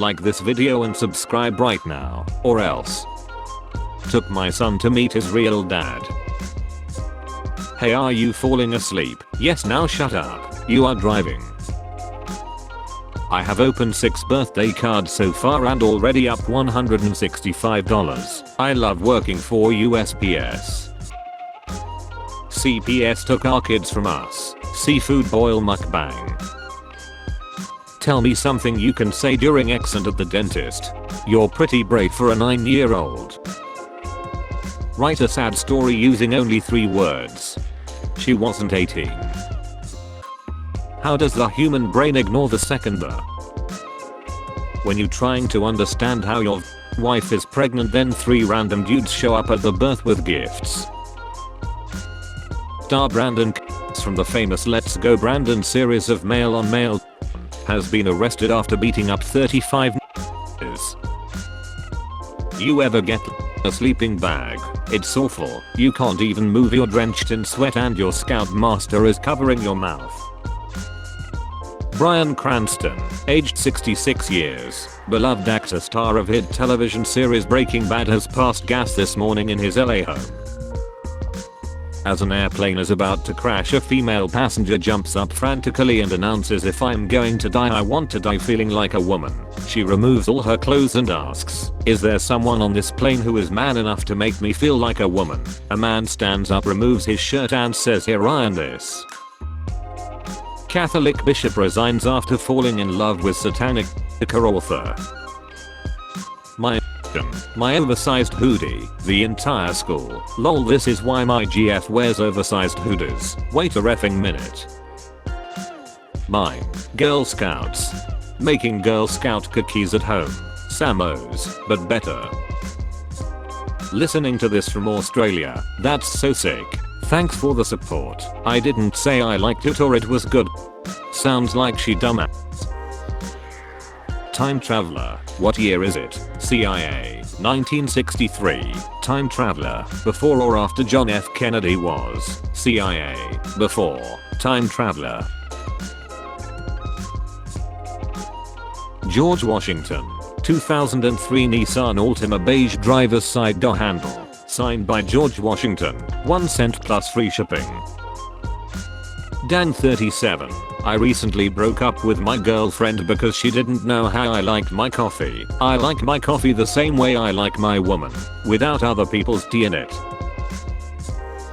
Like this video and subscribe right now, or else. Took my son to meet his real dad. Hey, are you falling asleep? Yes, now shut up. You are driving. I have opened 6 birthday cards so far and already up $165. I love working for USPS. CPS took our kids from us. Seafood boil mukbang. Tell me something you can say during accent at the dentist. You're pretty brave for a 9-year-old. Write a sad story using only 3 words. She wasn't 18. How does the human brain ignore the second the? When you trying to understand how your wife is pregnant, then 3 random dudes show up at the birth with gifts. Star Brandon from the famous Let's Go Brandon series of Male on Male has been arrested after beating up 35 niggas. You ever get a sleeping bag? It's awful. You can't even move, you're drenched in sweat and your scout master is covering your mouth. Bryan Cranston, aged 66 years, beloved actor, star of hit television series Breaking Bad, has passed gas this morning in his LA home. As an airplane is about to crash, a female passenger jumps up frantically and announces, "If I'm going to die, I want to die feeling like a woman." She removes all her clothes and asks, "Is there someone on this plane who is man enough to make me feel like a woman?" A man stands up, removes his shirt and says, "Here, I am this." Catholic bishop resigns after falling in love with satanic author. My oversized hoodie, the entire school. Lol, this is why my GF wears oversized hoodies. Wait a reffing minute. Mine. Girl Scouts. Making Girl Scout cookies at home. Samos, but better. Listening to this from Australia. That's so sick. Thanks for the support. I didn't say I liked it or it was good. Sounds like she dumbass. Time traveler. What year is it? CIA. 1963. Time traveler. Before or after John F. Kennedy was? CIA. Before. Time traveler. George Washington. 2003 Nissan Altima beige driver's side door handle. Signed by George Washington. 1 cent plus free shipping. Dan 37. I recently broke up with my girlfriend because she didn't know how I liked my coffee. I like my coffee the same way I like my woman, without other people's tea in it.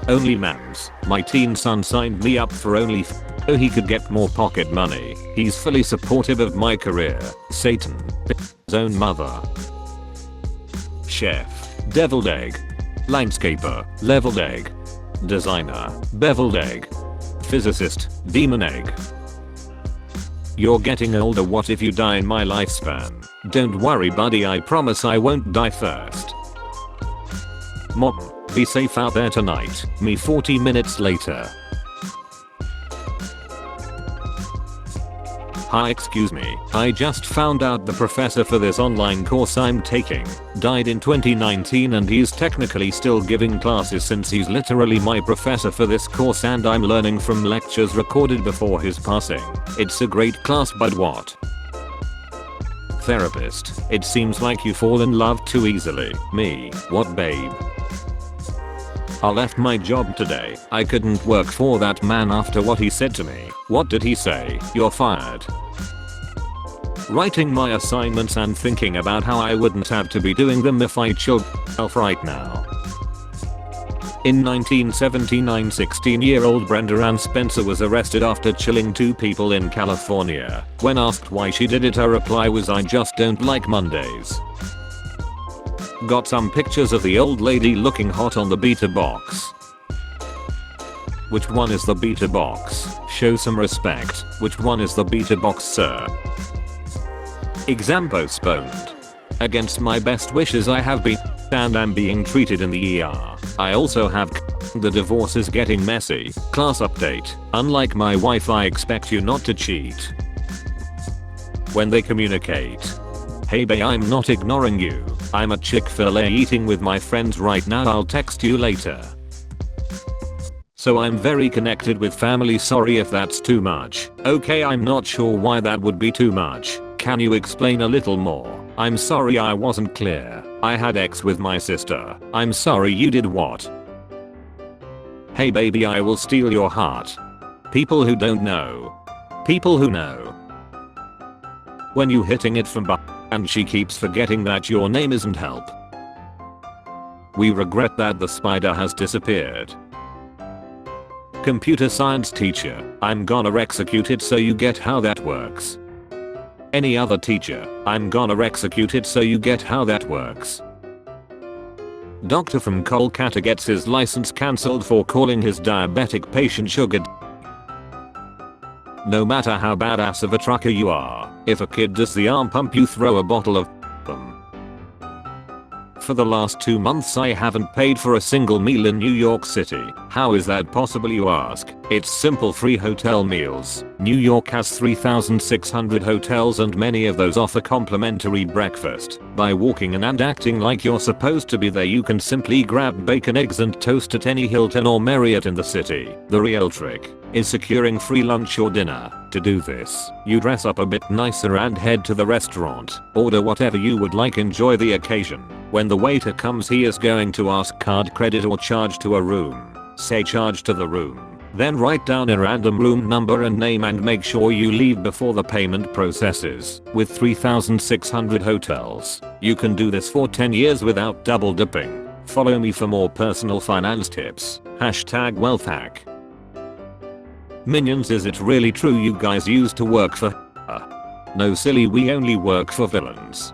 Only mans. My teen son signed me up for only so he could get more pocket money. He's fully supportive of my career. Satan. His own mother. Chef. Deviled egg. Landscaper. Leveled egg. Designer. Beveled egg. Physicist. Demon egg. You're getting older, what if you die in my lifespan? Don't worry buddy, I promise I won't die first. Mom, be safe out there tonight. Me 40 minutes later. Hi, excuse me, I just found out the professor for this online course I'm taking died in 2019 and he's technically still giving classes since he's literally my professor for this course and I'm learning from lectures recorded before his passing. It's a great class, but what? Therapist, it seems like you fall in love too easily. Me, what babe? I left my job today. I couldn't work for that man after what he said to me. What did he say? You're fired. Writing my assignments and thinking about how I wouldn't have to be doing them if I chilled myself right now. In 1979, 16-year-old Brenda Ann Spencer was arrested after chilling 2 people in California. When asked why she did it, her reply was, "I just don't like Mondays." Got some pictures of the old lady looking hot on the beta box. Which one is the beta box? Show some respect. Which one is the beta box, sir? Exam postponed. Against my best wishes I have been and am being treated in the ER. I also have the divorce is getting messy. Class update. Unlike my wife, I expect you not to cheat. When they communicate. Hey bae, I'm not ignoring you. I'm at Chick-fil-A eating with my friends right now, I'll text you later. So I'm very connected with family, sorry if that's too much. Okay, I'm not sure why that would be too much. Can you explain a little more? I'm sorry I wasn't clear. I had sex with my sister. I'm sorry you did what? Hey baby, I will steal your heart. People who don't know. People who know. When you hitting it from behind and she keeps forgetting that your name isn't help. We regret that the spider has disappeared. Computer science teacher, I'm gonna execute it so you get how that works. Any other teacher, I'm gonna execute it so you get how that works. Doctor from Kolkata gets his license cancelled for calling his diabetic patient sugar. No matter how badass of a trucker you are, if a kid does the arm pump you throw a bottle of them. For the last 2 months I haven't paid for a single meal in New York City. How is that possible, you ask? It's simple: free hotel meals. New York has 3,600 hotels and many of those offer complimentary breakfast. By walking in and acting like you're supposed to be there, you can simply grab bacon, eggs and toast at any Hilton or Marriott in the city. The real trick is securing free lunch or dinner. To do this, you dress up a bit nicer and head to the restaurant. Order whatever you would like, enjoy the occasion. When the waiter comes, he is going to ask card, credit or charge to a room. Say charge to the room. Then write down a random room number and name and make sure you leave before the payment processes. With 3,600 hotels, you can do this for 10 years without double dipping. Follow me for more personal finance tips. #wealthhack. Minions, is it really true you guys used to work for No silly, we only work for villains.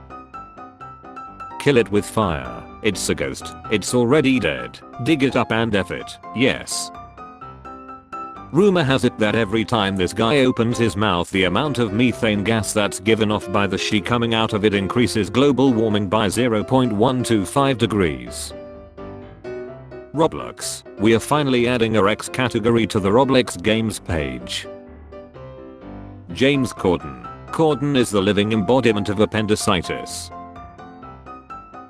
Kill it with fire. It's a ghost. It's already dead. Dig it up and F it. Yes. Rumor has it that every time this guy opens his mouth, the amount of methane gas that's given off by the she coming out of it increases global warming by 0.125 degrees. Roblox. We are finally adding a X category to the Roblox games page. James Corden. Corden is the living embodiment of appendicitis.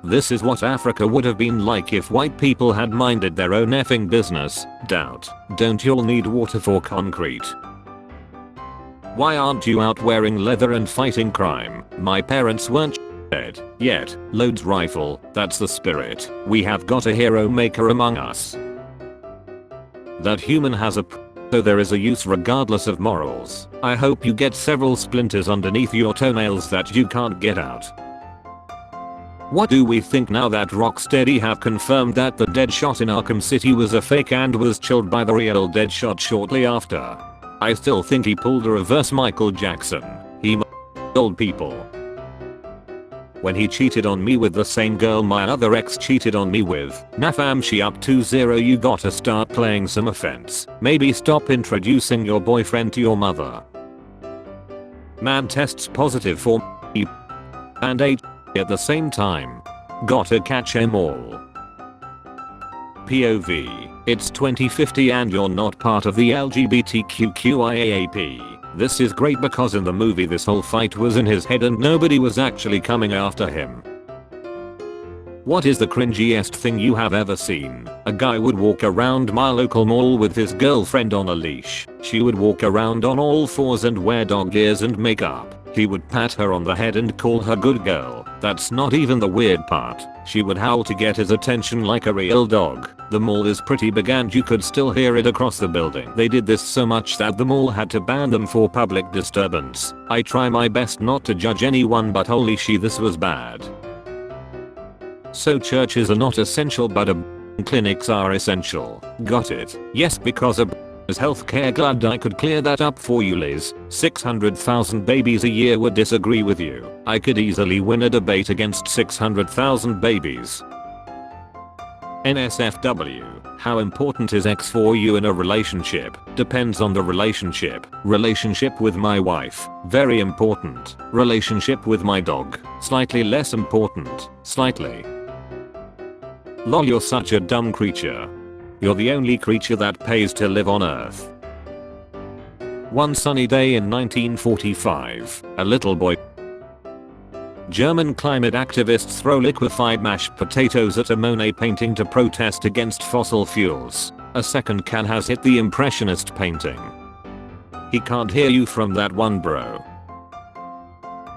This is what Africa would have been like if white people had minded their own effing business. Doubt. Don't y'all need water for concrete? Why aren't you out wearing leather and fighting crime? My parents weren't dead yet. Loads rifle. That's the spirit. We have got a hero maker among us. That human has a so there is a use regardless of morals. I hope you get several splinters underneath your toenails that you can't get out. What do we think now that Rocksteady have confirmed that the Deadshot in Arkham City was a fake and was killed by the real Deadshot shortly after? I still think he pulled a reverse Michael Jackson. He killed people. When he cheated on me with the same girl my other ex cheated on me with. Nah fam, she up to 0, you gotta start playing some offense. Maybe stop introducing your boyfriend to your mother. Man tests positive for and ate at the same time. Gotta catch 'em all. POV. It's 2050 and you're not part of the LGBTQIAAP. This is great because in the movie this whole fight was in his head and nobody was actually coming after him. What is the cringiest thing you have ever seen? A guy would walk around my local mall with his girlfriend on a leash. She would walk around on all fours and wear dog ears and makeup. He would pat her on the head and call her good girl. That's not even the weird part. She would howl to get his attention like a real dog. The mall is pretty big and you could still hear it across the building. They did this so much that the mall had to ban them for public disturbance. I try my best not to judge anyone, but holy shit, this was bad. So churches are not essential but clinics are essential. Got it. Yes, because is healthcare. Glad I could clear that up for you, Liz. 600,000 babies a year would disagree with you. I could easily win a debate against 600,000 babies. NSFW. How important is X for you in a relationship? Depends on the relationship. Relationship with my wife, very important. Relationship with my dog, slightly less important. Slightly. Lol, you're such a dumb creature. You're the only creature that pays to live on Earth. One sunny day in 1945, a little boy. German climate activists throw liquefied mashed potatoes at a Monet painting to protest against fossil fuels. A second can has hit the Impressionist painting. He can't hear you from that one, bro.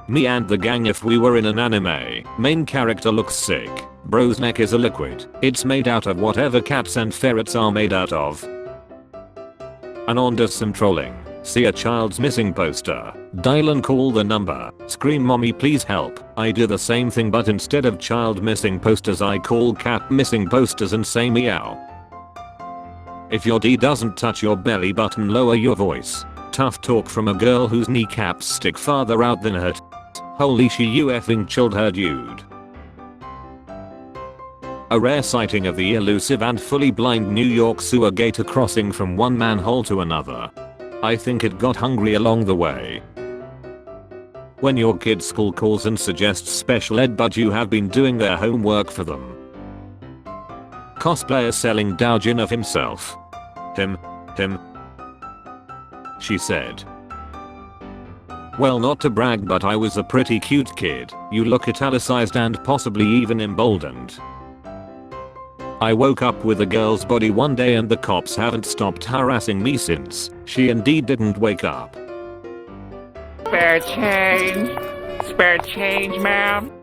Me and the gang if we were in an anime. Main character looks sick. Bro's neck is a liquid. It's made out of whatever cats and ferrets are made out of. Anon does some trolling. See a child's missing poster. Dial and call the number. Scream mommy please help. I do the same thing but instead of child missing posters I call cat missing posters and say meow. If your D doesn't touch your belly button lower your voice. Tough talk from a girl whose kneecaps stick farther out than her Holy she you effing chilled her dude. A rare sighting of the elusive and fully blind New York sewer gator crossing from one manhole to another. I think it got hungry along the way. When your kid's school calls and suggests special ed but you have been doing their homework for them. Cosplayer selling doujin of himself. Him. She said. Well, not to brag but I was a pretty cute kid. You look italicized and possibly even emboldened. I woke up with a girl's body one day and the cops haven't stopped harassing me since. She indeed didn't wake up. Spare change. Spare change, ma'am.